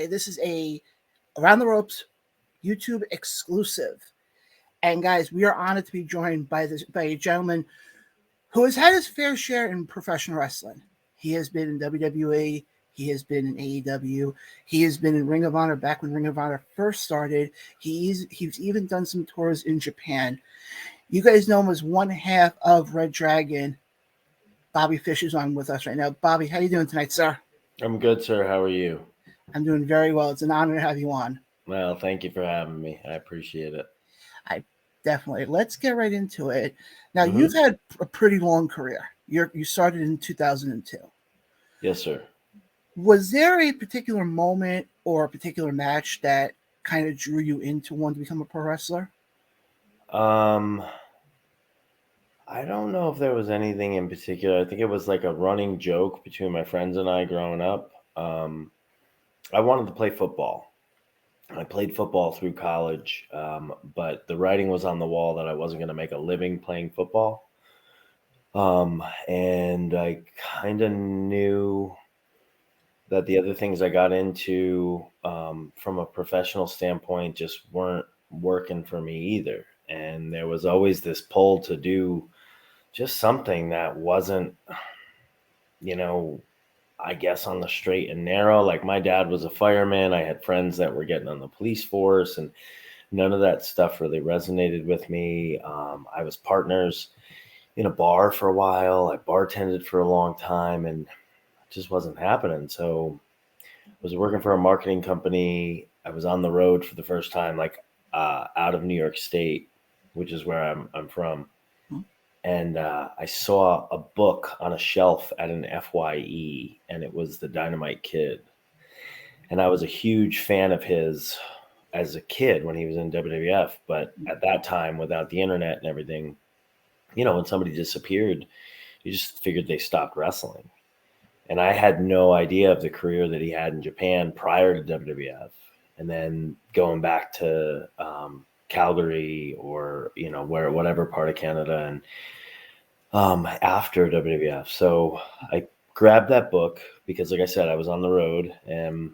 This is a Around the Ropes YouTube exclusive. And guys, we are honored to be joined by a gentleman who has had his fair share in professional wrestling. He has been in WWE. He has been in AEW. He has been in Ring of Honor back when Ring of Honor first started. He's even done some tours in Japan. You guys know him as one half of reDRagon. Bobby Fish is on with us right now. Bobby, how you doing tonight, sir? I'm good, sir. How are you? I'm doing very well. It's an honor to have you on. Well, thank you for having me. I appreciate it. Definitely. Let's get right into it. Now, you've had a pretty long career. You started in 2002. Yes, sir. Was there a particular moment or a particular match that kind of drew you into wanting to become a pro wrestler? I don't know if there was anything in particular. I think it was like a running joke between my friends and I growing up. I wanted to play football. I played football through college, but the writing was on the wall that I wasn't going to make a living playing football. And I kind of knew that the other things I got into from a professional standpoint just weren't working for me either. And there was always this pull to do just something that wasn't, I guess on the straight and narrow. Like my dad was a fireman. I had friends that were getting on the police force, and none of that stuff really resonated with me. I was partners in a bar for a while. I bartended for a long time, and it just wasn't happening. So I was working for a marketing company. I was on the road for the first time, like out of New York State, which is where I'm from. And I saw a book on a shelf at an FYE, and it was The Dynamite Kid. And I was a huge fan of his as a kid when he was in WWF. But at that time, without the internet and everything, when somebody disappeared, you just figured they stopped wrestling. And I had no idea of the career that he had in Japan prior to WWF. And then going back to Calgary or, whatever part of Canada, and after WWF. So I grabbed that book because, like I said, I was on the road and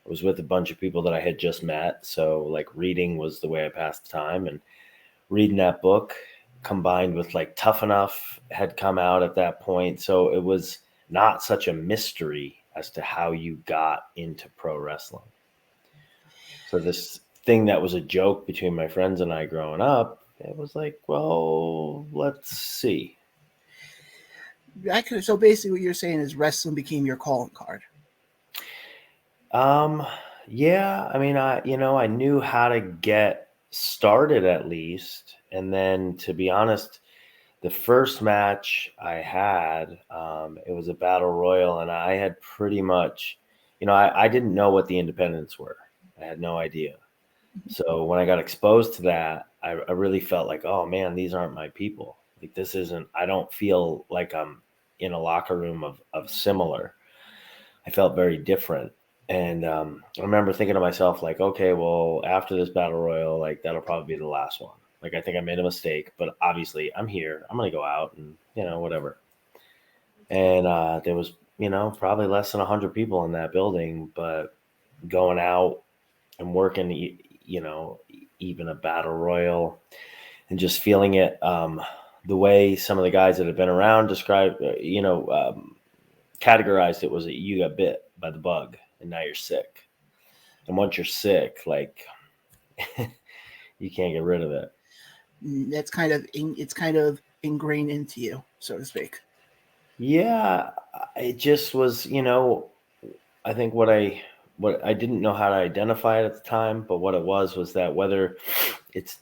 I was with a bunch of people that I had just met. So like reading was the way I passed the time, and reading that book combined with like Tough Enough had come out at that point. So it was not such a mystery as to how you got into pro wrestling. So this thing that was a joke between my friends and I growing up, it was like, well, let's see. So basically what you're saying is wrestling became your calling card. Yeah. I mean, I knew how to get started at least. And then to be honest, the first match I had, it was a battle royal, and I had pretty much, I didn't know what the independents were. I had no idea. So when I got exposed to that, I really felt like, oh man, these aren't my people. Like I don't feel like I'm in a locker room of similar. I felt very different. And I remember thinking to myself, like, okay, well, after this battle royal, like that'll probably be the last one. Like, I think I made a mistake, but obviously I'm here. I'm going to go out and, whatever. And there was, probably less than 100 people in that building, but going out and working, even a battle royal and just feeling it the way some of the guys that have been around described, categorized it was that you got bit by the bug and now you're sick. And once you're sick, like you can't get rid of it. It's kind of ingrained into you, so to speak. Yeah, it just was, I think what I didn't know how to identify it at the time, but what it was that whether it's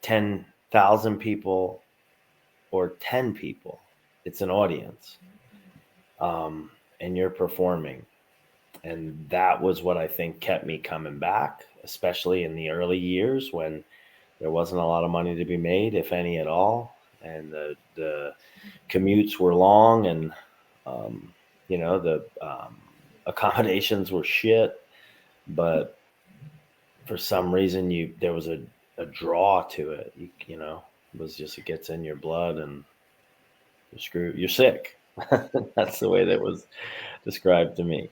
10,000 people or 10 people, it's an audience, and you're performing. And that was what I think kept me coming back, especially in the early years when there wasn't a lot of money to be made, if any at all. And the commutes were long, and, the accommodations were shit. But for some reason, there was a draw to it. It was just, it gets in your blood and you're sick. That's the way that was described to me.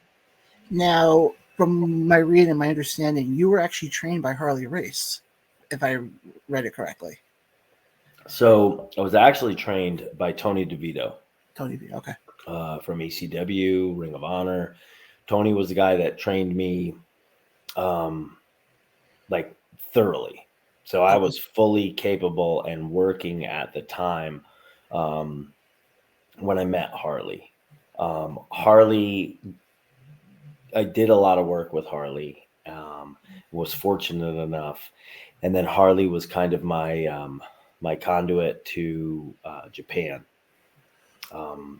Now, from my reading and my understanding, you were actually trained by Harley Race, if I read it correctly. So I was actually trained by Tony DeVito. Tony V. Okay. From ECW, Ring of Honor. Tony was the guy that trained me like thoroughly. So I was fully capable and working at the time when I met Harley. Harley, I did a lot of work with Harley. Was fortunate enough, and then Harley was kind of my my conduit to Japan.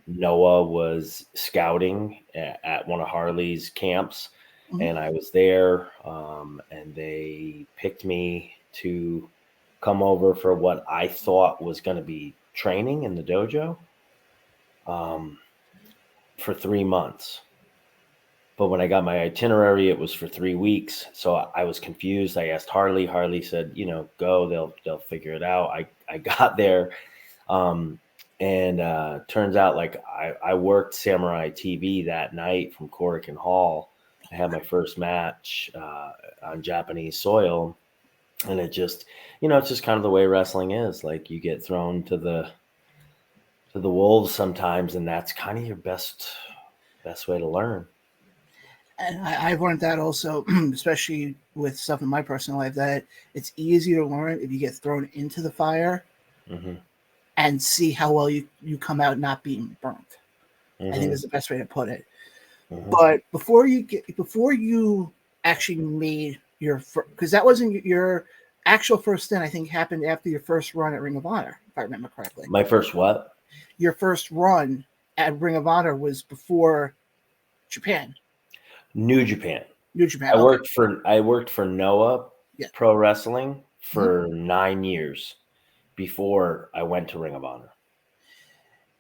Noah was scouting at one of Harley's camps, and I was there, and they picked me to come over for what I thought was going to be training in the dojo for 3 months. But when I got my itinerary, it was for 3 weeks. So I was confused. I asked Harley. Harley said, go, they'll figure it out. I got there. And turns out like I worked Samurai TV that night from Korakuen Hall. I had my first match on Japanese soil. And it just, it's just kind of the way wrestling is. Like you get thrown to the wolves sometimes, and that's kind of your best way to learn. And I've learned that also, especially with stuff in my personal life, that it's easier to learn if you get thrown into the fire and see how well you come out not being burnt. I think is the best way to put it. But before you actually made your, because that wasn't your actual first stint, I think happened after your first run at Ring of Honor, if I remember correctly. My first what? Your first run at Ring of Honor was before Japan. New Japan. I worked for Noah Pro Wrestling for 9 years before I went to Ring of Honor.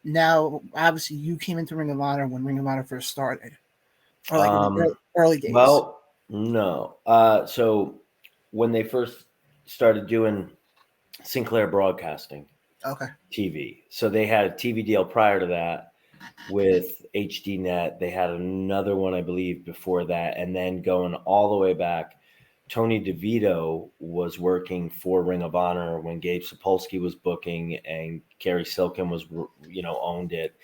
Now, obviously, you came into Ring of Honor when Ring of Honor first started, or like in the early days. Well, no. So when they first started doing Sinclair Broadcasting, TV, so they had a TV deal prior to that with HDNet. They had another one, I believe, before that, and then going all the way back, Tony DeVito was working for Ring of Honor when Gabe Sapolsky was booking, and Kerry Silkin was, owned it,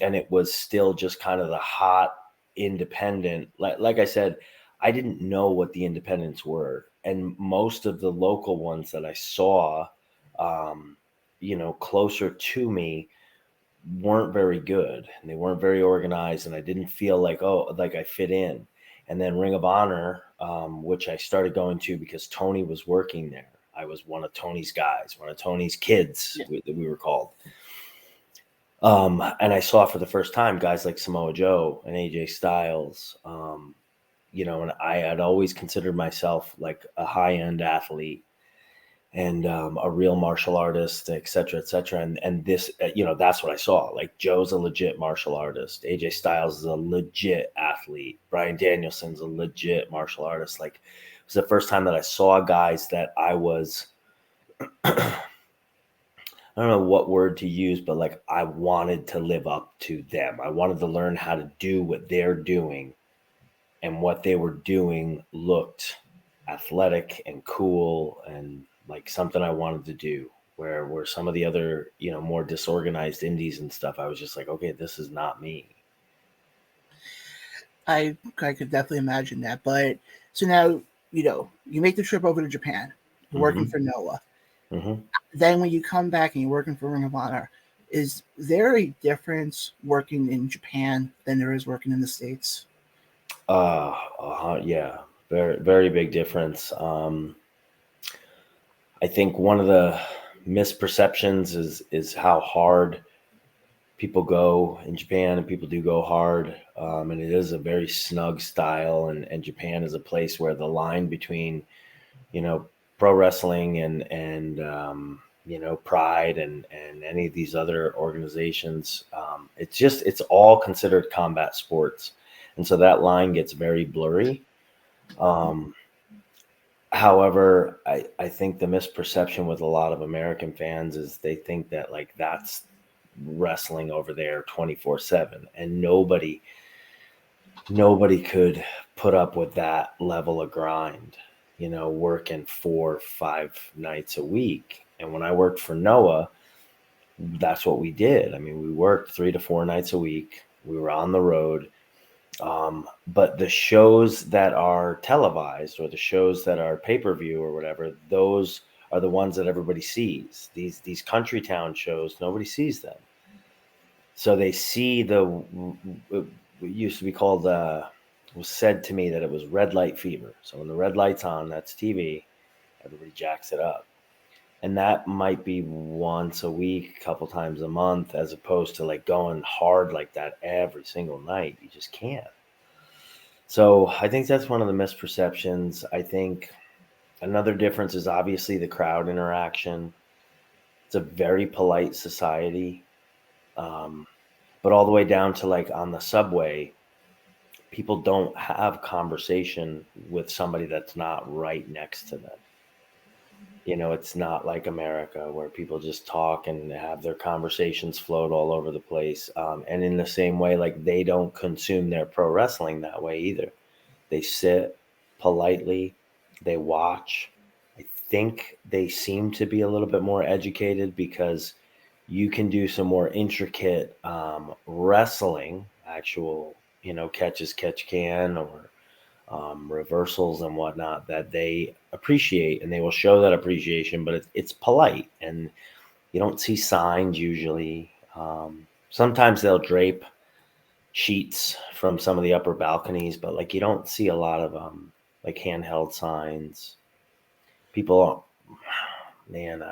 and it was still just kind of the hot independent. Like I said, I didn't know what the independents were, and most of the local ones that I saw, closer to me, weren't very good, and they weren't very organized, and I didn't feel like I fit in. And then Ring of Honor, which I started going to because Tony was working there. I was one of Tony's guys, one of Tony's kids, that we were called. And I saw for the first time guys like Samoa Joe and AJ Styles, and I had always considered myself like a high-end athlete and a real martial artist, et cetera, et cetera. And this, that's what I saw. Like Joe's a legit martial artist. AJ Styles is a legit athlete. Bryan Danielson's a legit martial artist. Like it was the first time that I saw guys that I was, I don't know what word to use, but like I wanted to live up to them. I wanted to learn how to do what they're doing, and what they were doing looked athletic and cool and like something I wanted to do, where some of the other, more disorganized indies and stuff, I was just like, okay, this is not me. I could definitely imagine that. But so now, you make the trip over to Japan, you're working for Noah. Then when you come back and you're working for Ring of Honor, is there a difference working in Japan than there is working in the States? Yeah, very, very big difference. I think one of the misperceptions is how hard people go in Japan, and people do go hard. And it is a very snug style, and Japan is a place where the line between, pro wrestling and Pride and any of these other organizations, it's all considered combat sports. And so that line gets very blurry. However, I think the misperception with a lot of American fans is they think that like that's wrestling over there 24/7, and nobody nobody could put up with that level of grind, working 4 or 5 nights a week. And when I worked for Noah, that's what we did. I mean, we worked 3 to 4 nights a week. We were on the road. But the shows that are televised, or the shows that are pay-per-view or whatever, those are the ones that everybody sees. These country town shows, nobody sees them. So they see it used to be called, was said to me that it was red light fever. So when the red light's on, that's TV, everybody jacks it up. And that might be once a week, a couple times a month, as opposed to like going hard like that every single night. You just can't. So I think that's one of the misperceptions. I think another difference is obviously the crowd interaction. It's a very polite society. But all the way down to like on the subway, people don't have conversation with somebody that's not right next to them. It's not like America where people just talk and have their conversations float all over the place. And in the same way, like they don't consume their pro wrestling that way either. They sit politely, they watch. I think they seem to be a little bit more educated because you can do some more intricate wrestling, actual, catch as catch can, or reversals and whatnot that they appreciate, and they will show that appreciation, but it's polite, and you don't see signs usually. Sometimes they'll drape sheets from some of the upper balconies, but like you don't see a lot of like handheld signs. People, man,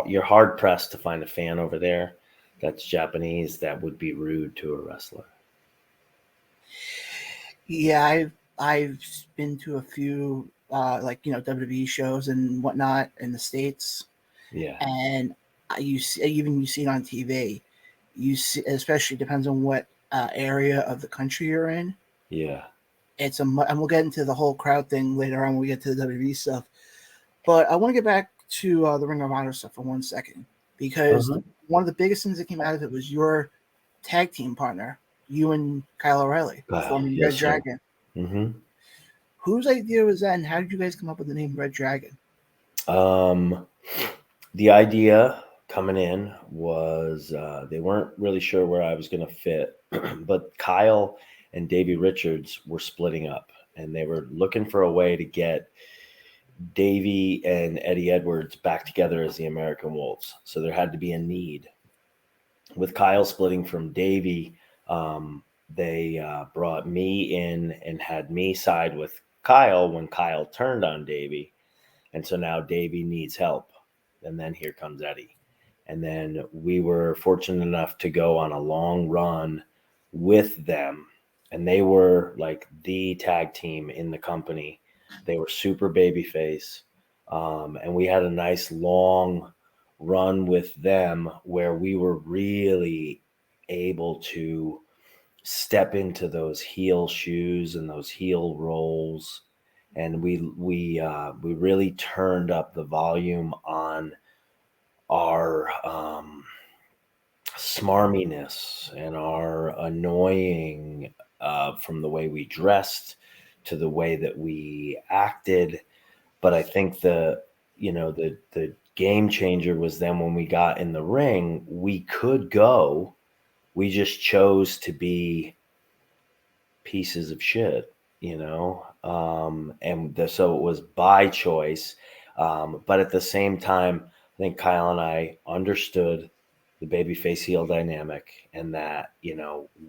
you're hard pressed to find a fan over there that's Japanese that would be rude to a wrestler. Yeah, I've been to a few WWE shows and whatnot in the States, Yeah, and you see it on TV. You see, especially depends on what area of the country you're in. yeah. And we'll get into the whole crowd thing later on when we get to the WWE stuff. But I want to get back to the Ring of Honor stuff for 1 second, because one of the biggest things that came out of it was your tag team partner, you and Kyle O'Reilly, forming Yes, reDRagon. Mm-hmm. Whose idea was that, and how did you guys come up with the name reDRagon? The idea coming in was they weren't really sure where I was going to fit, but Kyle and Davey Richards were splitting up, and they were looking for a way to get Davey and Eddie Edwards back together as the American Wolves. So there had to be a need. With Kyle splitting from Davey, they brought me in and had me side with Kyle when Kyle turned on Davey. And so now Davey needs help. And then here comes Eddie. And then we were fortunate enough to go on a long run with them. And they were like the tag team in the company. They were super babyface. And we had a nice long run with them where we were really able to step into those heel shoes and those heel rolls, and we really turned up the volume on our smarminess and our annoying, from the way we dressed to the way that we acted. But I think the game changer was then when we got in the ring, we could go. We just chose to be pieces of shit, so it was by choice. But at the same time, I think Kyle and I understood the babyface heel dynamic, and that,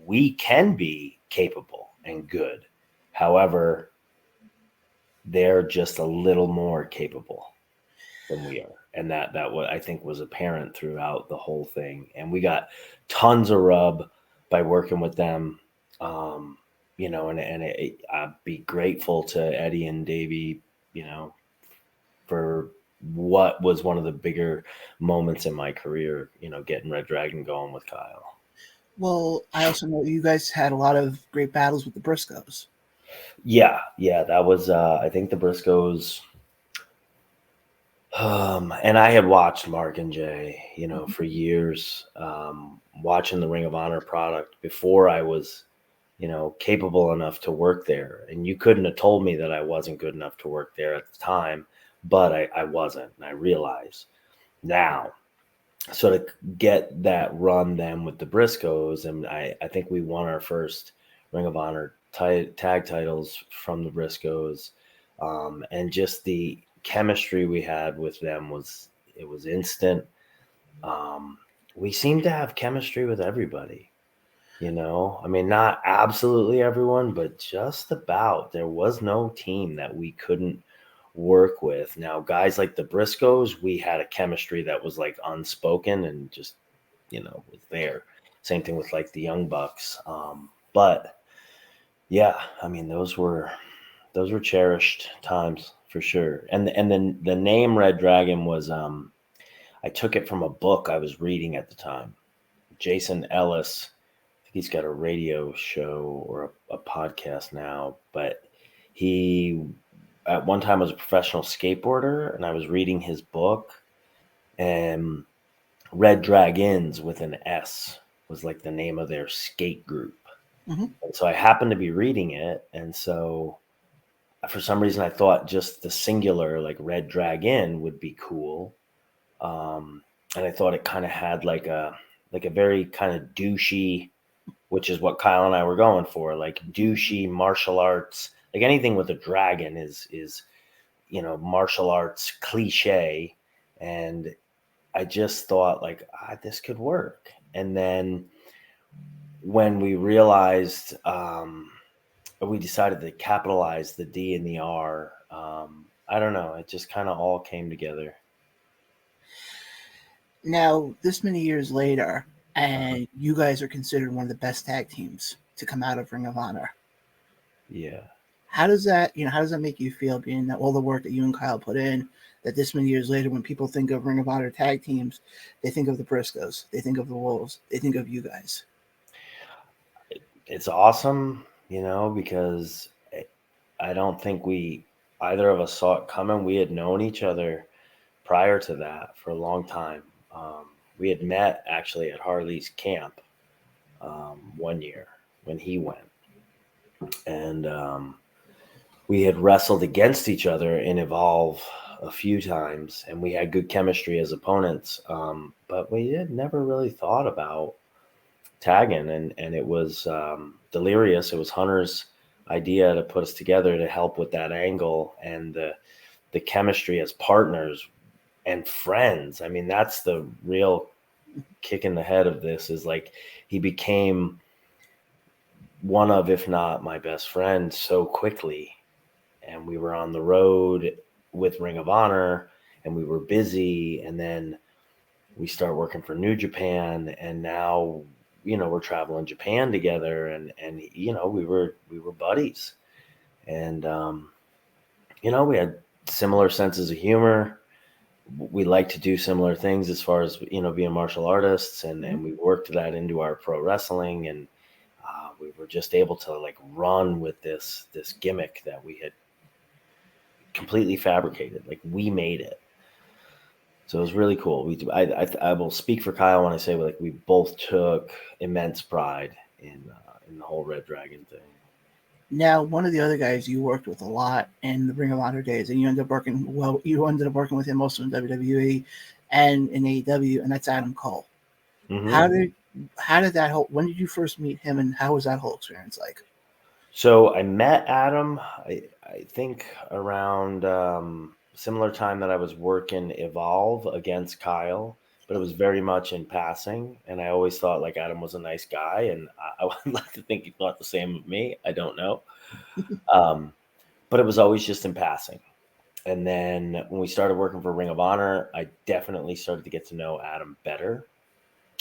we can be capable and good. However, they're just a little more capable than we are. And that what I think was apparent throughout the whole thing. And we got tons of rub by working with them. I'd be grateful to Eddie and Davey, for what was one of the bigger moments in my career, getting reDRagon going with Kyle. Well, I also know you guys had a lot of great battles with the Briscoes. Yeah, that was, I think the Briscoes. And I had watched Mark and Jay, for years, watching the Ring of Honor product before I was capable enough to work there. And you couldn't have told me that I wasn't good enough to work there at the time, but I wasn't. And I realize now. So to get that run then with the Briscoes, and I think we won our first Ring of Honor tag titles from the Briscoes, and just the chemistry we had with them was instant. We seemed to have chemistry with everybody. I mean, not absolutely everyone, but just about. There was no team that we couldn't work with. Now, guys like the Briscoes, we had a chemistry that was like unspoken and just, was there. Same thing with like the Young Bucks. But yeah, I mean, those were cherished times for sure. And then the name reDRagon was, I took it from a book I was reading at the time. Jason Ellis, he's got a radio show or a podcast now, but he at one time was a professional skateboarder, and I was reading his book, and reDRagons with an S was like the name of their skate group. Mm-hmm. And so I happened to be reading it, and so for some reason I thought just the singular, like reDRagon, would be cool. And I thought it kind of had like a very kind of douchey, which is what Kyle and I were going for, like douchey martial arts, like anything with a dragon is martial arts cliche. And I just thought like, this could work. And then when we realized, we decided to capitalize the D and the R. I don't know. It just kind of all came together. Now, this many years later, and you guys are considered one of the best tag teams to come out of Ring of Honor. Yeah. How does that make you feel, being that all the work that you and Kyle put in, that this many years later, when people think of Ring of Honor tag teams, they think of the Briscoes, they think of the Wolves, they think of you guys? It's awesome, because I don't think either of us saw it coming. We had known each other prior to that for a long time. We had met actually at Harley's camp one year when he went. And we had wrestled against each other in Evolve a few times, and we had good chemistry as opponents. But we had never really thought about tagging, and it was Delirious. It was Hunter's idea to put us together to help with that angle, and the chemistry as partners and friends. I mean, that's the real kick in the head of this, is like he became one of, if not my best friend, so quickly. And we were on the road with Ring of Honor, and we were busy, and then we started working for New Japan, and now we're traveling Japan together, and we were buddies, and we had similar senses of humor. We like to do similar things as far as being martial artists, and we worked that into our pro wrestling, and we were just able to like run with this gimmick that we had completely fabricated. Like, we made it. So it was really cool. I will speak for Kyle when I say like we both took immense pride in the whole reDRagon thing. Now, one of the other guys you worked with a lot in the Ring of Honor days, and you ended up working with him also in WWE and in AEW, and that's Adam Cole. Mm-hmm. How did that when did you first meet him, and how was that whole experience like? So I met Adam, I think around similar time that I was working Evolve against Kyle, but it was very much in passing. And I always thought like Adam was a nice guy, and I would like to think he thought the same of me. I don't know. But it was always just in passing. And then when we started working for Ring of Honor, I definitely started to get to know Adam better.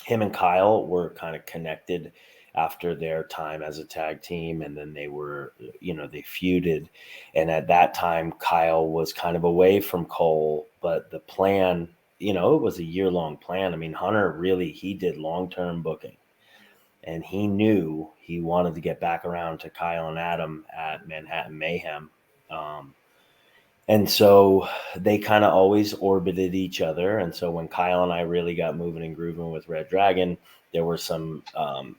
Him and Kyle were kind of connected after their time as a tag team, and then they were, they feuded. And at that time, Kyle was kind of away from Cole, but the plan, it was a year-long plan. I mean, Hunter he did long-term booking, and he knew he wanted to get back around to Kyle and Adam at Manhattan Mayhem. And so they kind of always orbited each other. And so when Kyle and I really got moving and grooving with reDRagon, there were some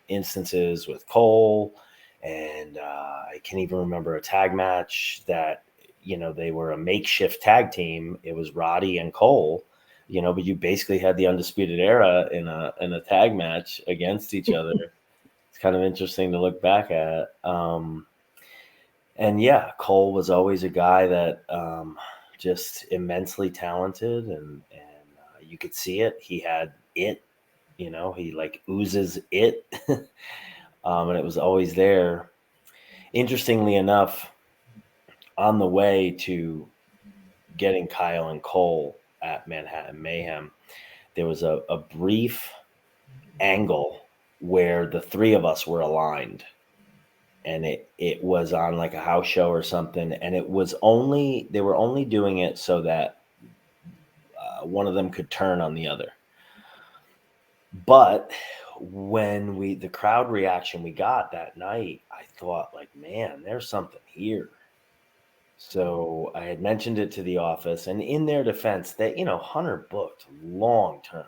instances with Cole, And I can even remember a tag match that, they were a makeshift tag team. It was Roddy and Cole, but you basically had the Undisputed Era in a tag match against each other. It's kind of interesting to look back at. And yeah, Cole was always a guy that just immensely talented, and you could see it. He had it, he like oozes it, and it was always there. Interestingly enough, on the way to getting Kyle and Cole at Manhattan Mayhem, there was a brief angle where the three of us were aligned, and it was on like a house show or something, and they were only doing it so that one of them could turn on the other. But when the crowd reaction we got that night, I thought like, man, there's something here. So I had mentioned it to the office, and in their defense, that Hunter booked long term,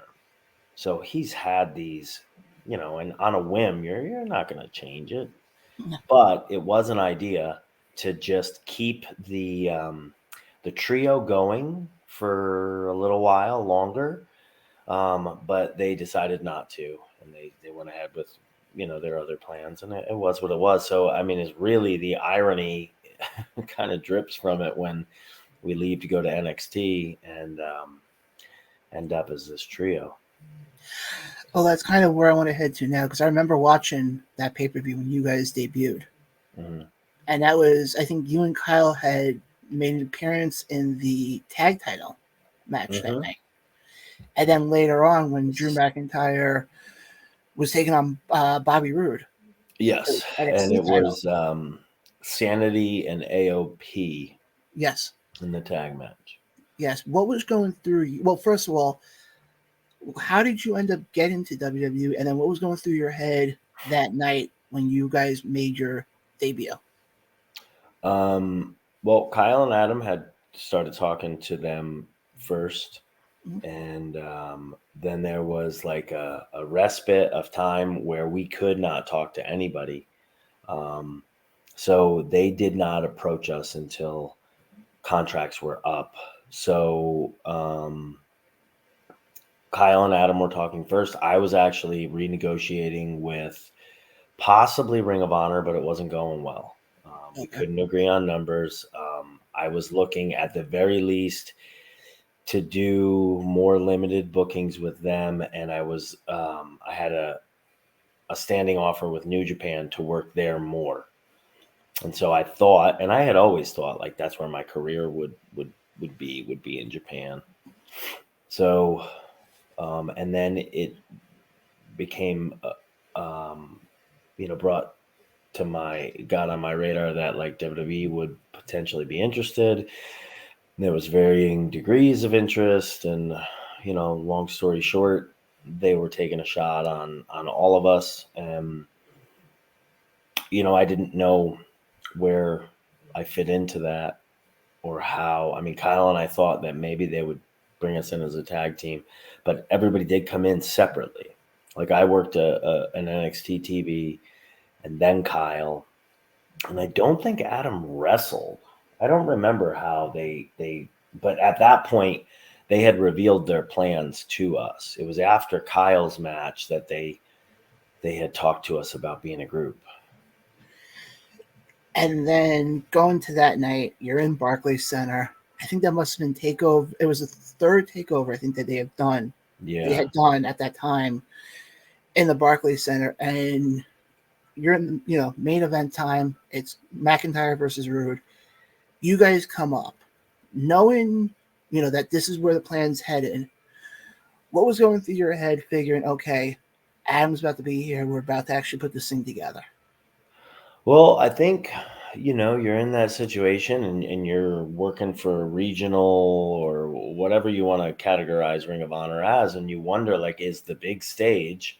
so he's had these, and on a whim, you're not going to change it. But it was an idea to just keep the trio going for a little while longer, but they decided not to, and they went ahead with their other plans, and it was what it was. So I mean, it's really the irony kind of drips from it when we leave to go to NXT and end up as this trio. Well, that's kind of where I want to head to now, because I remember watching that pay-per-view when you guys debuted. Mm-hmm. And that was, I think you and Kyle had made an appearance in the tag title match that night. And then later on, when Drew McIntyre was taking on Bobby Roode. Yes, and it was Sanity and AOP. Yes. In the tag match. Yes. What was going through you? Well, first of all, how did you end up getting to WWE? And then what was going through your head that night when you guys made your debut? Well, Kyle and Adam had started talking to them first. Mm-hmm. And then there was like a respite of time where we could not talk to anybody. So they did not approach us until contracts were up. So Kyle and Adam were talking first. I was actually renegotiating with possibly Ring of Honor, but it wasn't going well. We couldn't agree on numbers. I was looking at the very least to do more limited bookings with them, and I had a standing offer with New Japan to work there more. And so I thought, and I had always thought, like that's where my career would be in Japan. So, and then it became, got on my radar that like WWE would potentially be interested. There was varying degrees of interest, and long story short, they were taking a shot on all of us, and I didn't know where I fit into that or how. I mean, Kyle and I thought that maybe they would bring us in as a tag team, but everybody did come in separately. Like I worked an NXT TV, and then Kyle, and I don't think Adam wrestled. I don't remember how but at that point they had revealed their plans to us. It was after Kyle's match that they had talked to us about being a group. And then going to that night, you're in Barclays Center. I think that must have been takeover. It was the third takeover I think that they have done. Yeah. They had done at that time in the Barclays Center, and you're in main event time. It's McIntyre versus Roode. You guys come up knowing that this is where the plan's headed. What was going through your head figuring, okay, Adam's about to be here, we're about to actually put this thing together? Well, I think you're in that situation, and you're working for regional or whatever you want to categorize Ring of Honor as, and you wonder, like, is the big stage,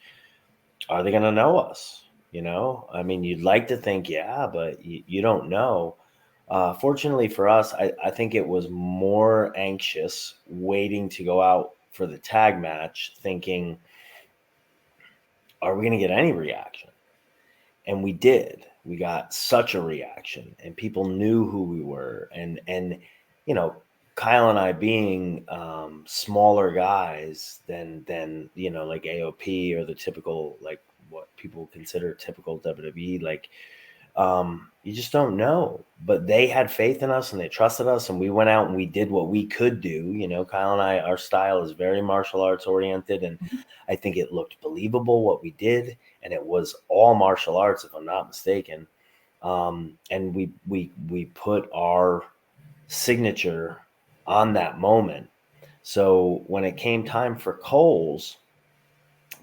are they going to know us? I mean, you'd like to think, yeah, but you don't know. Fortunately for us, I think it was more anxious waiting to go out for the tag match, thinking, are we going to get any reaction? And we did. we got such a reaction, and people knew who we were. And Kyle and I being smaller guys than like AOP or the typical, like what people consider typical WWE, like you just don't know. But they had faith in us and they trusted us, and we went out and we did what we could do. Kyle and I, our style is very martial arts oriented, and I think it looked believable what we did, and it was all martial arts, if I'm not mistaken. And we put our signature on that moment. So when it came time for Cole's,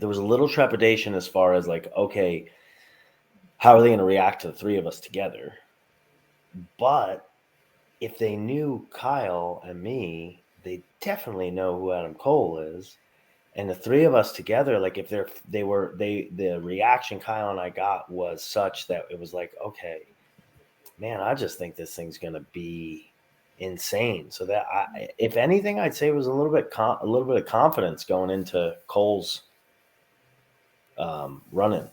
there was a little trepidation as far as like, okay, how are they going to react to the three of us together? But if they knew Kyle and me, they definitely know who Adam Cole is. And the three of us together, like if the reaction Kyle and I got was such that it was like, okay, man, I just think this thing's going to be insane. So that if anything, I'd say it was a little bit of confidence going into Cole's run-in.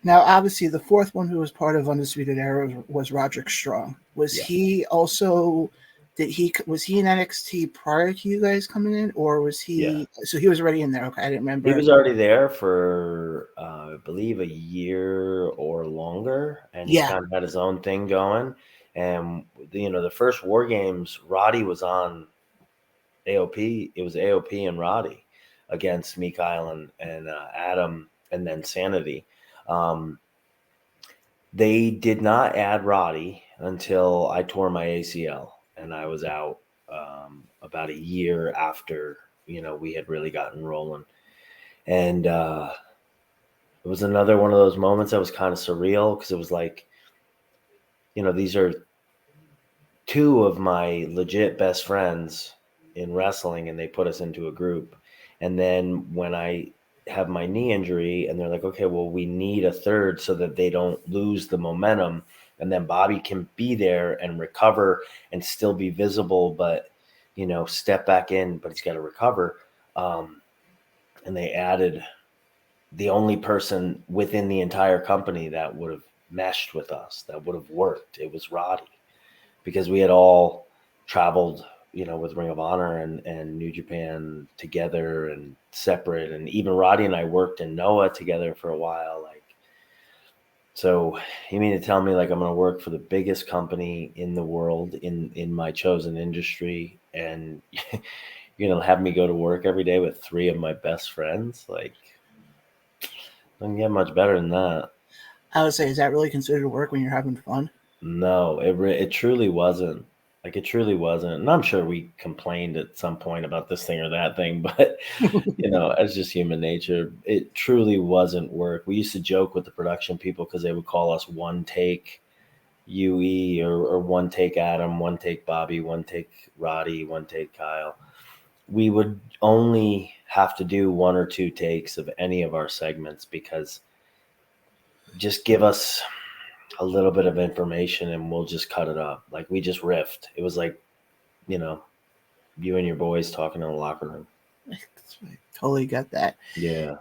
Now, obviously, the fourth one who was part of Undisputed Era was Roderick Strong. Was he also? Was he in NXT prior to you guys coming in, or was he? Yeah. So he was already in there. Okay, I didn't remember. He was already there for I believe a year or longer, and he kind of had his own thing going. And the first War Games, Roddy was on AOP. It was AOP and Roddy against me, Kyle, and Adam, and then Sanity. They did not add Roddy until I tore my ACL, and I was out about a year after we had really gotten rolling. And it was another one of those moments that was kind of surreal, because it was like, these are two of my legit best friends in wrestling, and they put us into a group. And then when I have my knee injury and they're like, okay, well, we need a third so that they don't lose the momentum, and then Bobby can be there and recover and still be visible, but step back in, but he's got to recover. And they added the only person within the entire company that would have meshed with us, that would have worked. It was Roddy, because we had all traveled, with Ring of Honor and New Japan together and separate. And even Roddy and I worked in Noah together for a while. Like, so you mean to tell me like I'm going to work for the biggest company in the world in my chosen industry, and you're going to have me go to work every day with three of my best friends? Like, doesn't get much better than that. I would say, is that really considered work when you're having fun? No, it truly wasn't. Like, it truly wasn't. And I'm sure we complained at some point about this thing or that thing, but it's just human nature. It truly wasn't work. We used to joke with the production people because they would call us one take UE, or one take Adam, one take Bobby, one take Roddy, one take Kyle. We would only have to do one or two takes of any of our segments, because just give us a little bit of information and we'll just cut it up. Like, we just riffed. It was like, you and your boys talking in the locker room. I totally get that. Yeah.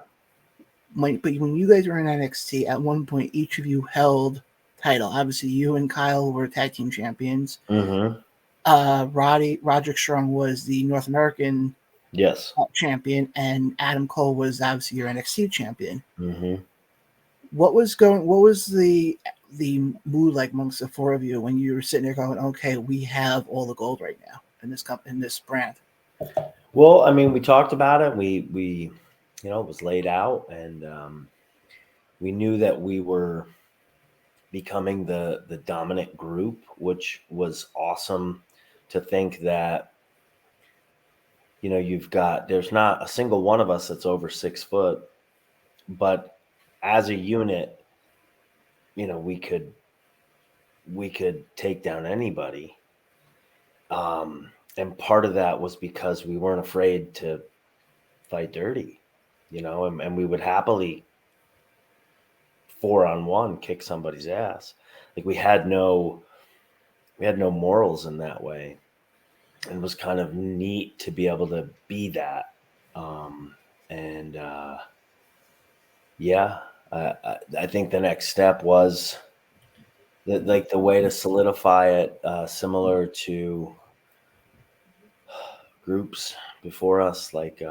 But when you guys were in NXT, at one point, each of you held title. Obviously, you and Kyle were tag team champions. Mm-hmm. Roderick Strong was the North American champion, and Adam Cole was obviously your NXT champion. Mm-hmm. What was the mood like amongst the four of you when you were sitting there going, okay, we have all the gold right now in this brand? Well, I mean, we talked about it. We it was laid out, and we knew that we were becoming the dominant group, which was awesome to think that, there's not a single one of us that's over 6 foot, but as a unit, we could take down anybody. And part of that was because we weren't afraid to fight dirty, and we would happily 4-on-1 kick somebody's ass. Like, we had no morals in that way. And it was kind of neat to be able to be that. I think the next step was the way to solidify it, similar to groups before us, like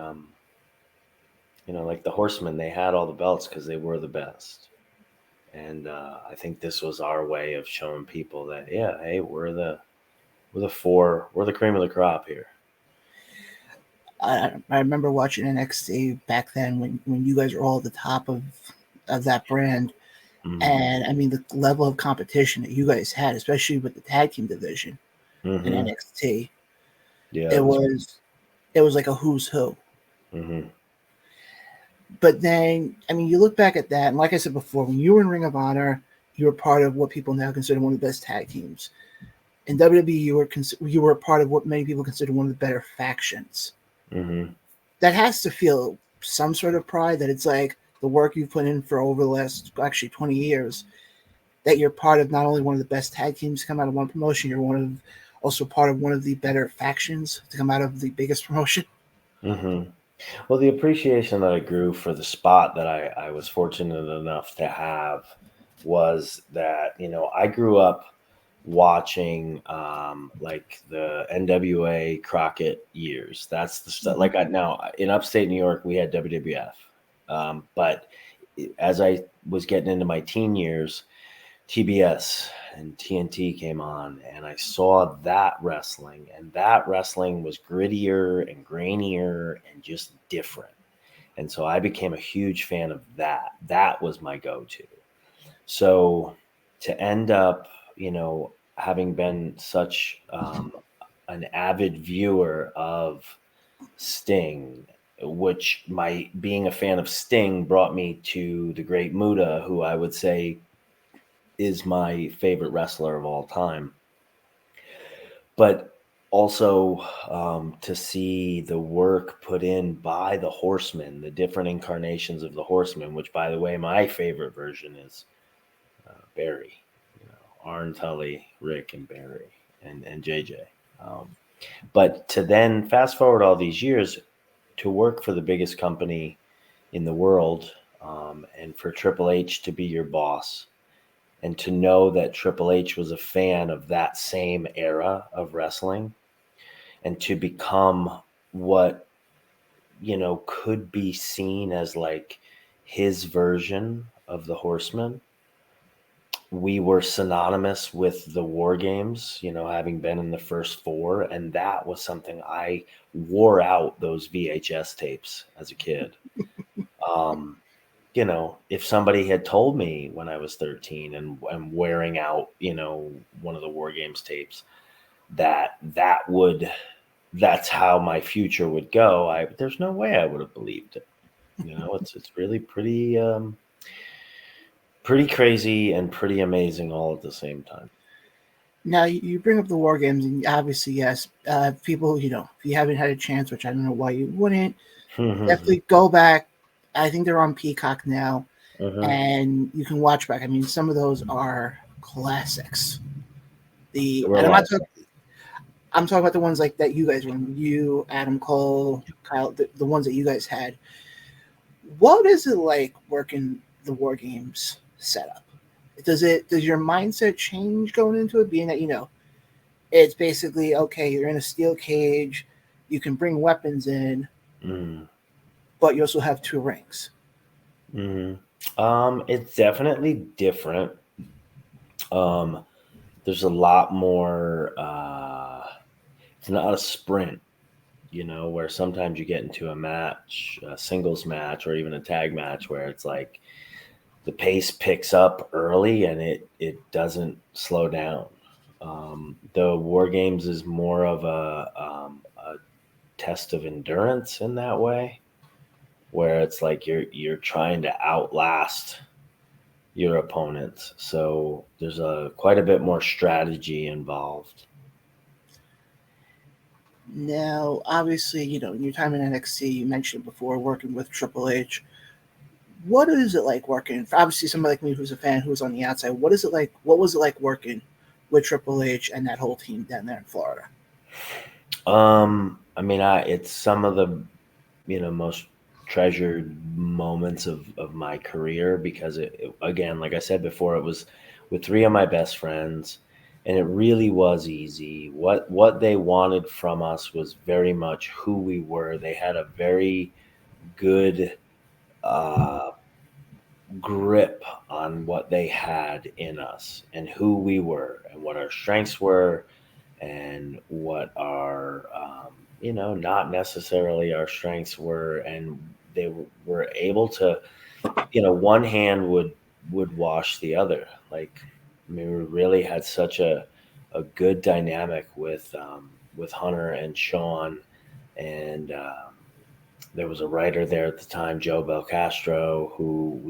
like the Horsemen. They had all the belts because they were the best, and I think this was our way of showing people that, yeah, hey, we're the cream of the crop here. I remember watching NXT back then when you guys were all at the top of that brand. Mm-hmm. And I mean, the level of competition that you guys had, especially with the tag team division in NXT, Yeah, it was like a who's who. Mm-hmm. But then, I mean, you look back at that, and like I said before, when you were in Ring of Honor, you were part of what people now consider one of the best tag teams. In WWE, you were a part of what many people consider one of the better factions. Mm-hmm. That has to feel some sort of pride that it's like the work you've put in for over the last actually 20 years, that you're part of not only one of the best tag teams to come out of one promotion, you're also part of one of the better factions to come out of the biggest promotion. Mm-hmm. Well, the appreciation that I grew for the spot that I was fortunate enough to have was that, I grew up watching like the NWA Crockett years. That's the stuff. Like now in upstate New York, we had WWF. But as I was getting into my teen years, TBS and TNT came on, and I saw that wrestling, and that wrestling was grittier and grainier and just different. And so I became a huge fan of that. That was my go-to. So to end up, having been such an avid viewer of Sting, which my being a fan of Sting brought me to the Great Muta, who I would say is my favorite wrestler of all time. But also to see the work put in by the Horsemen, the different incarnations of the Horsemen, which, by the way, my favorite version is Barry, Arn, Tully, Rick, and Barry, and JJ. But to then fast forward all these years to work for the biggest company in the world, and for Triple H to be your boss, and to know that Triple H was a fan of that same era of wrestling, and to become what, could be seen as like his version of the Horsemen. We were synonymous with the War Games, having been in the first four. And that was something I wore out those VHS tapes as a kid. If somebody had told me when I was 13 and wearing out, one of the War Games tapes, that's how my future would go, there's no way I would have believed it. It's really pretty crazy and pretty amazing all at the same time. Now, you bring up the War Games, and obviously, yes, people, if you haven't had a chance, which I don't know why you wouldn't, definitely go back. I think they're on Peacock now, and you can watch back. I mean, some of those are classics. I'm talking about the ones like that you guys were, you, Adam Cole, Kyle, the ones that you guys had. What is it like working the War Games setup? Does your mindset change going into it, being that it's basically, okay, you're in a steel cage, you can bring weapons in, but you also have two rings? It's definitely different. There's a lot more. It's not a sprint, where sometimes you get into a match, a singles match, or even a tag match, where it's like the pace picks up early and it doesn't slow down. The War Games is more of a test of endurance in that way, where it's like you're trying to outlast your opponents. So there's quite a bit more strategy involved. Now, obviously, in your time in NXT, you mentioned before working with Triple H. What is it like working? Obviously, somebody like me who's a fan, who's on the outside, what is it like? What was it like working with Triple H and that whole team down there in Florida? I mean, it's some of the most treasured moments of my career, because again, like I said before, it was with three of my best friends, and it really was easy. What they wanted from us was very much who we were. They had a very good uh, grip on what they had in us and who we were and what our strengths were and what our not necessarily our strengths were. And they were able to, one hand would wash the other. Like, I mean, we really had such a good dynamic with Hunter and Sean. And there was a writer there at the time, Joe Belcastro, who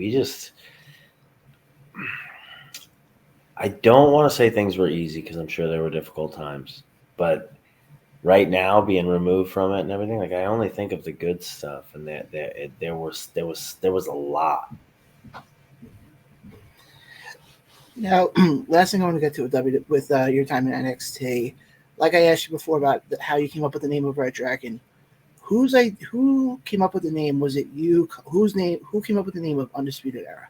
I don't want to say things were easy, because I'm sure there were difficult times, but right now, being removed from it and everything, like, I only think of the good stuff, and there was a lot. Now, last thing I want to get to with your time in NXT, like I asked you before about how you came up with the name of reDRagon. Who came up with the name? Was it you? Who came up with the name of Undisputed Era?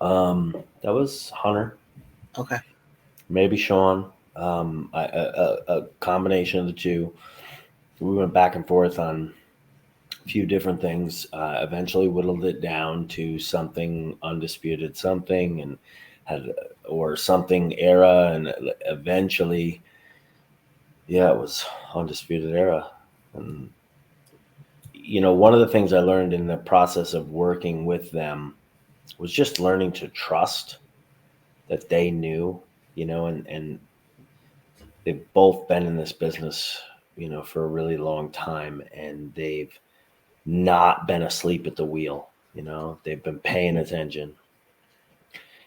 That was Hunter, Okay. maybe Sean. A combination of the two. We went back and forth on a few different things. Eventually, whittled it down to something Undisputed something, and or something Era, and eventually, yeah, it was Undisputed Era. And one of the things I learned in the process of working with them was just learning to trust that they knew, and they've both been in this business, for a really long time, and they've not been asleep at the wheel. They've been paying attention.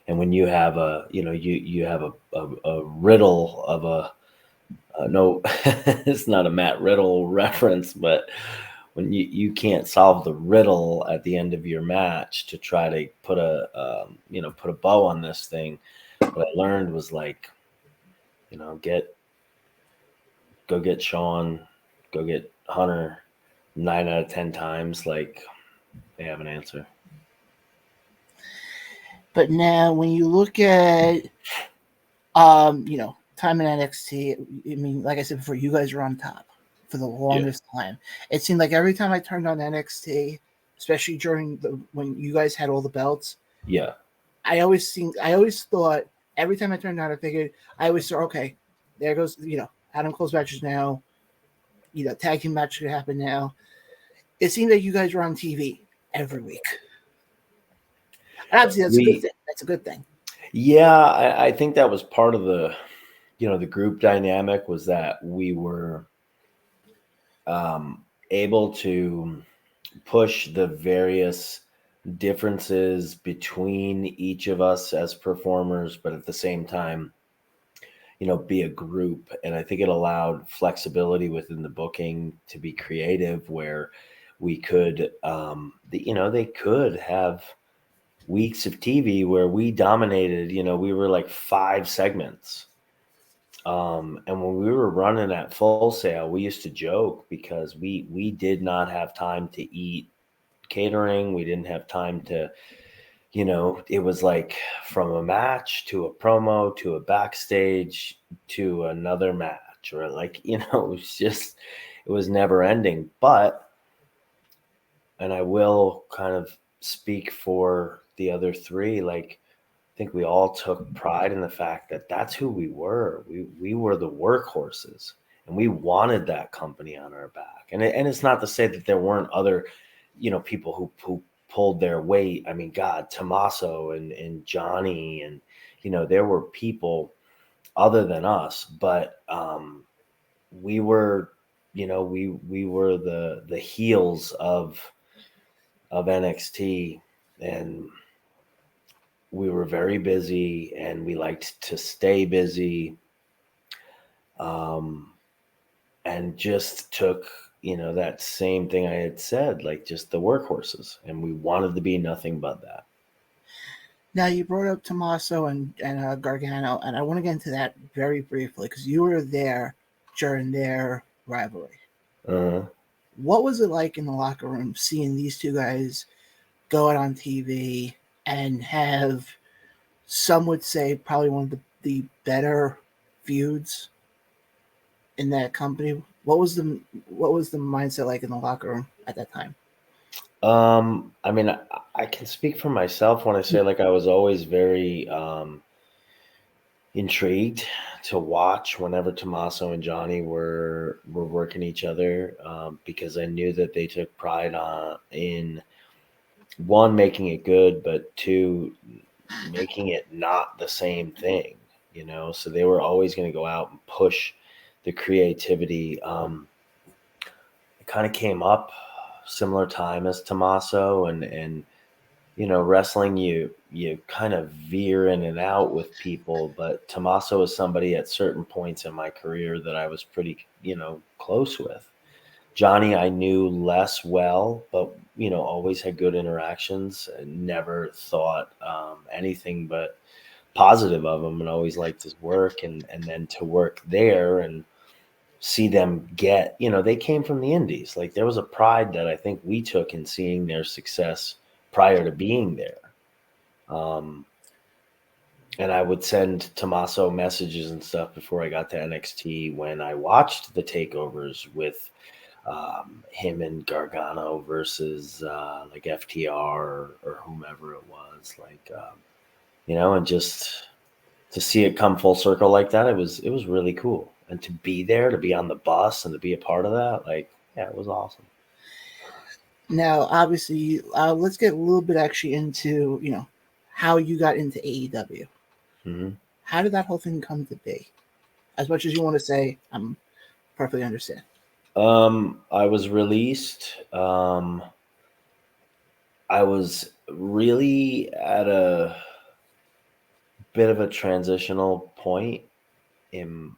And when you have you have a riddle of no, it's not a Matt Riddle reference, but when you can't solve the riddle at the end of your match to try to put a bow on this thing, what I learned was, like, go get Sean, go get Hunter. 9 out of 10 times, like, they have an answer. But now, when you look at time in NXT, I mean, like I said before, you guys were on top for the longest time. It seemed like every time I turned on NXT, especially when you guys had all the belts, yeah, I always thought, every time I turned on, I always thought, okay, there goes, Adam Cole's matches now, tag team match could happen now. It seemed like you guys were on TV every week. And obviously, that's a good thing. That's a good thing. Yeah, I think that was part of the group dynamic, was that we were able to push the various differences between each of us as performers, but at the same time, be a group. And I think it allowed flexibility within the booking to be creative, where we could, they could have weeks of TV where we dominated. We were like 5 segments. And when we were running at Full Sail, we used to joke, because we did not have time to eat catering. We didn't have time to, it was like from a match to a promo to a backstage to another match, or like, it was never ending. And I will kind of speak for the other 3, like, I think we all took pride in the fact that that's who we were. We were the workhorses, and we wanted that company on our back. And it's not to say that there weren't other, people who pulled their weight. I mean, God, Tommaso and Johnny, and there were people other than us, but we were, we were the heels of NXT, and we were very busy, and we liked to stay busy, and just took, that same thing I had said, like, just the workhorses, and we wanted to be nothing but that. Now, you brought up Tommaso and Gargano, and I want to get into that very briefly, because you were there during their rivalry. Uh-huh. What was it like in the locker room seeing these two guys go out on TV and have, some would say, probably one of the better feuds in that company? What was the mindset like in the locker room at that time? I mean, I can speak for myself when I say like I was always very intrigued to watch whenever Tommaso and Johnny were working each other, because I knew that they took pride in one, making it good, but two, making it not the same thing, you know. So they were always going to go out and push the creativity. It kind of came up similar time as Tommaso, and you know, wrestling, you kind of veer in and out with people, but Tommaso is somebody at certain points in my career that I was pretty, you know, close with. Johnny, I knew less well, but you know, always had good interactions. And never thought anything but positive of him, and always liked his work. And then to work there and see them get, you know, they came from the Indies. Like there was a pride that I think we took in seeing their success prior to being there. Um, and I would send Tommaso messages and stuff before I got to NXT when I watched the takeovers with him and Gargano versus like FTR or whomever it was, like you know, and just to see it come full circle like that, it was really cool. And to be there, to be on the bus, and to be a part of that, like yeah, it was awesome. Now, obviously, let's get a little bit actually into, you know, how you got into AEW. Mm-hmm. How did that whole thing come to be? As much as you want to say, I'm perfectly understand. I was released. I was really at a bit of a transitional point in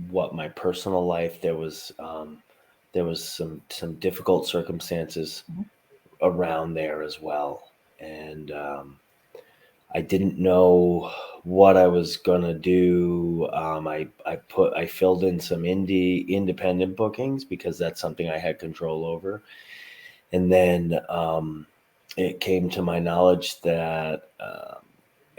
what my personal life. There was some difficult circumstances around there as well, and I didn't know what I was gonna do. I filled in some independent bookings because that's something I had control over, and then it came to my knowledge that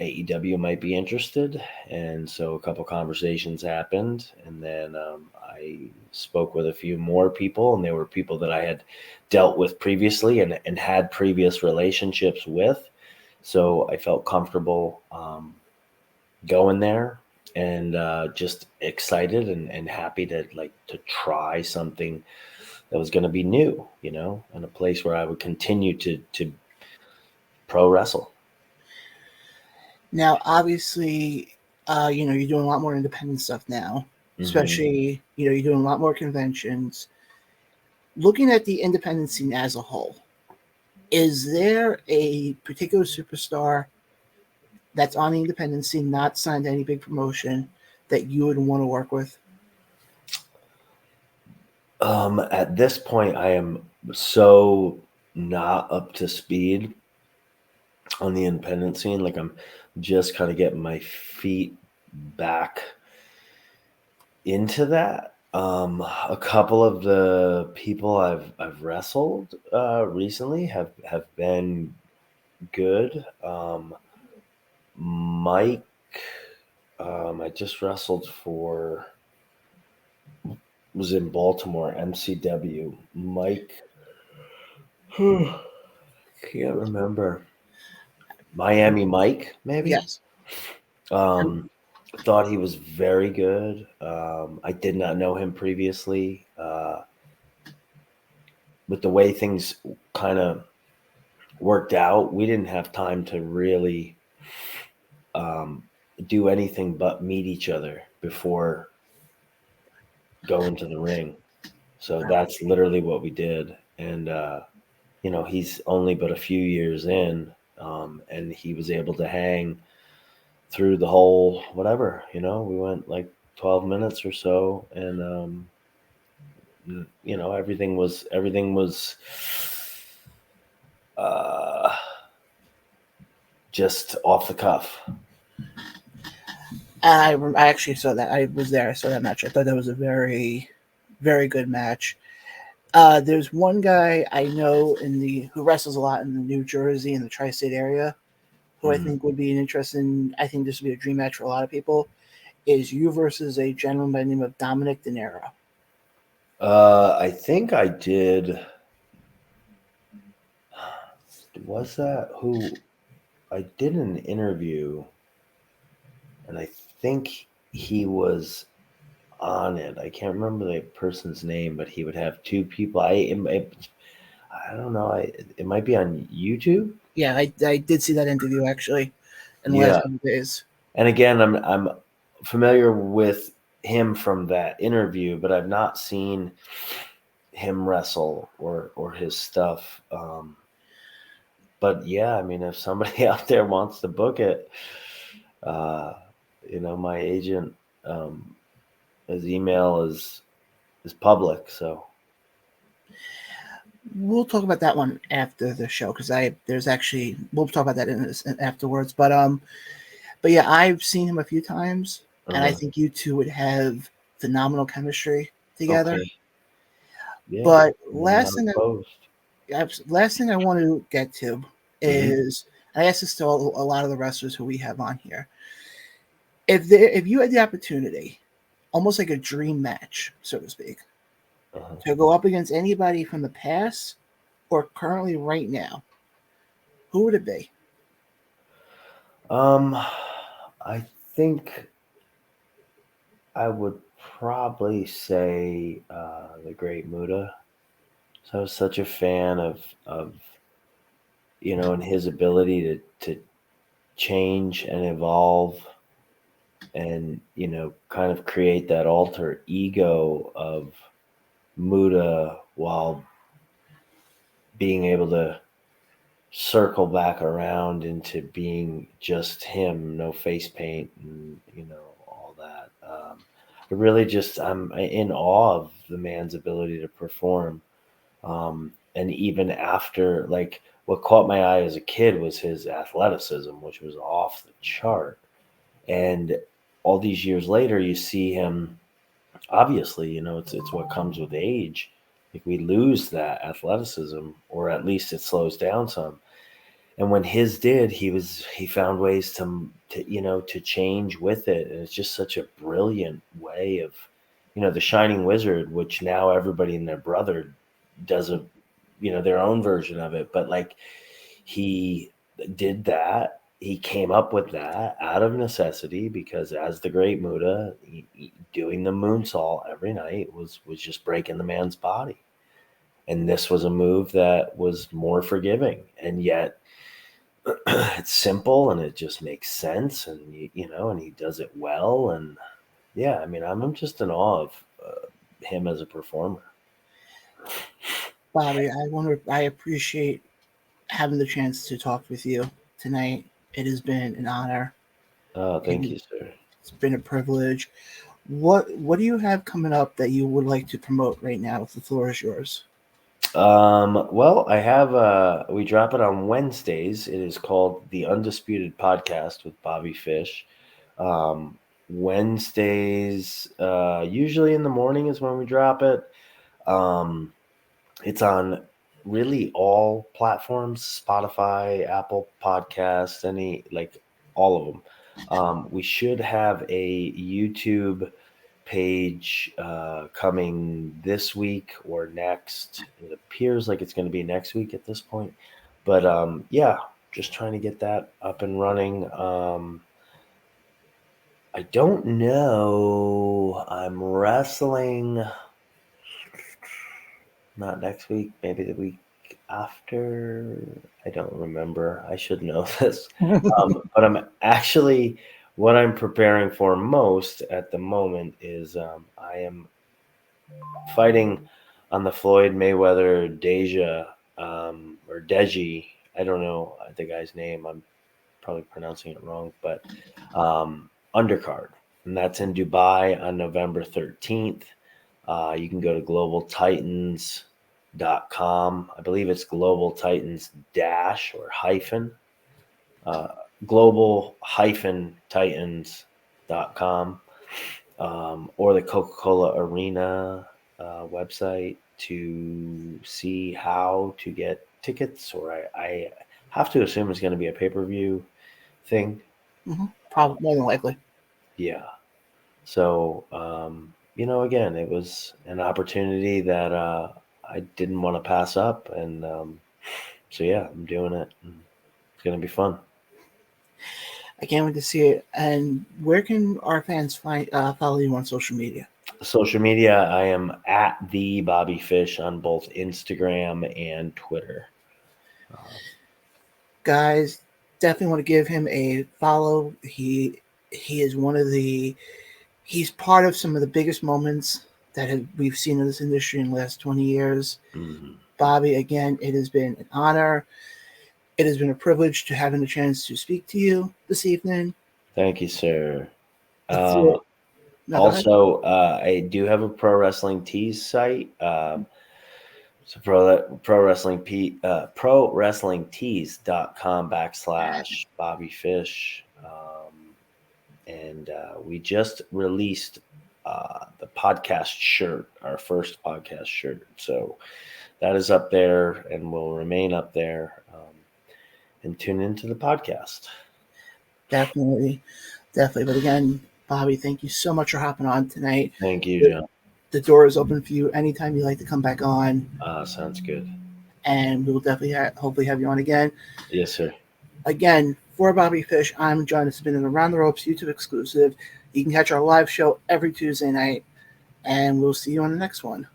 AEW might be interested, and so a couple conversations happened, and then I spoke with a few more people, and they were people that I had dealt with previously and had previous relationships with, so I felt comfortable going there, and just excited and happy to try something that was going to be new, you know, and a place where I would continue to pro wrestle. Now, obviously, you know, you're doing a lot more independent stuff now, especially, you know, you're doing a lot more conventions. Looking at the independent scene as a whole, is there a particular superstar that's on the independent scene, not signed to any big promotion, that you would want to work with? At this point, I am so not up to speed on the independent scene. Like I'm just kind of getting my feet back into that. A couple of the people I've wrestled recently have been good. Mike, I just wrestled for, was in Baltimore, MCW. Mike, can't remember. Miami Mike, maybe. Yes. Thought he was very good. I did not know him previously. With the way things kind of worked out, we didn't have time to really do anything but meet each other before going to the ring. So that's literally what we did. And, you know, he's only but a few years in, and he was able to hang through the whole whatever, you know, we went like 12 minutes or so, and you know, everything was just off the cuff. I actually saw that. I was there. I saw that match. I thought that was a very, very good match. There's one guy I know who wrestles a lot in the New Jersey and the tri-state area, who I think would be an interesting. I think this would be a dream match for a lot of people. Is you versus a gentleman by the name of Dominic De Niro. I think I did. Was that who I did an interview, and I think he was on it. I can't remember the person's name, but he would have two people. I don't know. It might be on YouTube. Yeah, I did see that interview actually in the Yeah, last couple of days. and again, I'm familiar with him from that interview, but I've not seen him wrestle or his stuff. But yeah, I mean, if somebody out there wants to book it, my agent, his email is public, so We'll talk about that one after the show because we'll talk about that afterwards. But yeah, I've seen him a few times, and I think you two would have phenomenal chemistry together. okay, yeah. But Not opposed. last thing I want to get to is I asked this to a lot of the wrestlers who we have on here. If you had the opportunity, almost like a dream match, so to speak, to go up against anybody from the past or currently right now, who would it be? I think I would probably say the Great Muta. So I was such a fan of and his ability to change and evolve and kind of create that alter ego of Muta while being able to circle back around into being just him, no face paint and all that. I really I'm in awe of the man's ability to perform. And even after, like, what caught my eye as a kid was his athleticism, which was off the chart. And all these years later, you see him, obviously, it's what comes with age. Like, we lose that athleticism, or at least it slows down some. And when his did, he found ways to change with it. And it's just such a brilliant way of, the Shining Wizard, which now everybody and their brother does their own version of it. But like, he did that. He came up with that out of necessity because as the Great Muta, doing the moonsault every night was just breaking the man's body. And this was a move that was more forgiving, and yet it's simple and it just makes sense, and and he does it well. And yeah, I mean, I'm just in awe of him as a performer. Bobby, I appreciate having the chance to talk with you tonight. It has been an honor. Oh, thank you, sir. It's been a privilege. What do you have coming up that you would like to promote right now? The floor is yours. Well, I have we drop it on Wednesdays. It is called the Undisputed Podcast with Bobby Fish. Wednesdays, usually in the morning is when we drop it. It's on really all platforms: Spotify, Apple Podcasts, all of them. We should have a YouTube page coming this week or next. It appears like it's going to be next week at this point. But yeah, just trying to get that up and running. I don't know. I'm wrestling not next week, maybe the week after. I don't remember. I should know this. But I'm actually, what I'm preparing for most at the moment is I am fighting on the Floyd Mayweather or Deji. I don't know the guy's name. I'm probably pronouncing it wrong, but undercard. And that's in Dubai on November 13th. You can go to globaltitans.com. I believe it's Global Titans dash or hyphen. Global-titans.com. Or the Coca-Cola Arena website to see how to get tickets, or I have to assume it's going to be a pay-per-view thing. Probably more than likely. Yeah. So, again, it was an opportunity that I didn't want to pass up. And so, yeah, I'm doing it. It's going to be fun. I can't wait to see it. And where can our fans follow you on social media? Social media, I am at the Bobby Fish on both Instagram and Twitter. Guys, definitely want to give him a follow. He is he's part of some of the biggest moments that we've seen in this industry in the last 20 years. Mm-hmm. Bobby, again, it has been an honor. It has been a privilege to having the chance to speak to you this evening. Thank you, sir. No, Also, I do have a pro wrestling tees site. So pro wrestling tees.com/ Bobby Fish. And we just released the podcast shirt, our first podcast shirt. So that is up there and will remain up there. And tune into the podcast. Definitely. But again, Bobby, thank you so much for hopping on tonight. Thank you, John. The door is open for you anytime you'd like to come back on. Sounds good. And we will definitely hopefully have you on again. Yes, sir. Again, for Bobby Fish, I'm John. It's been an Around the Ropes YouTube exclusive. You can catch our live show every Tuesday night, and we'll see you on the next one.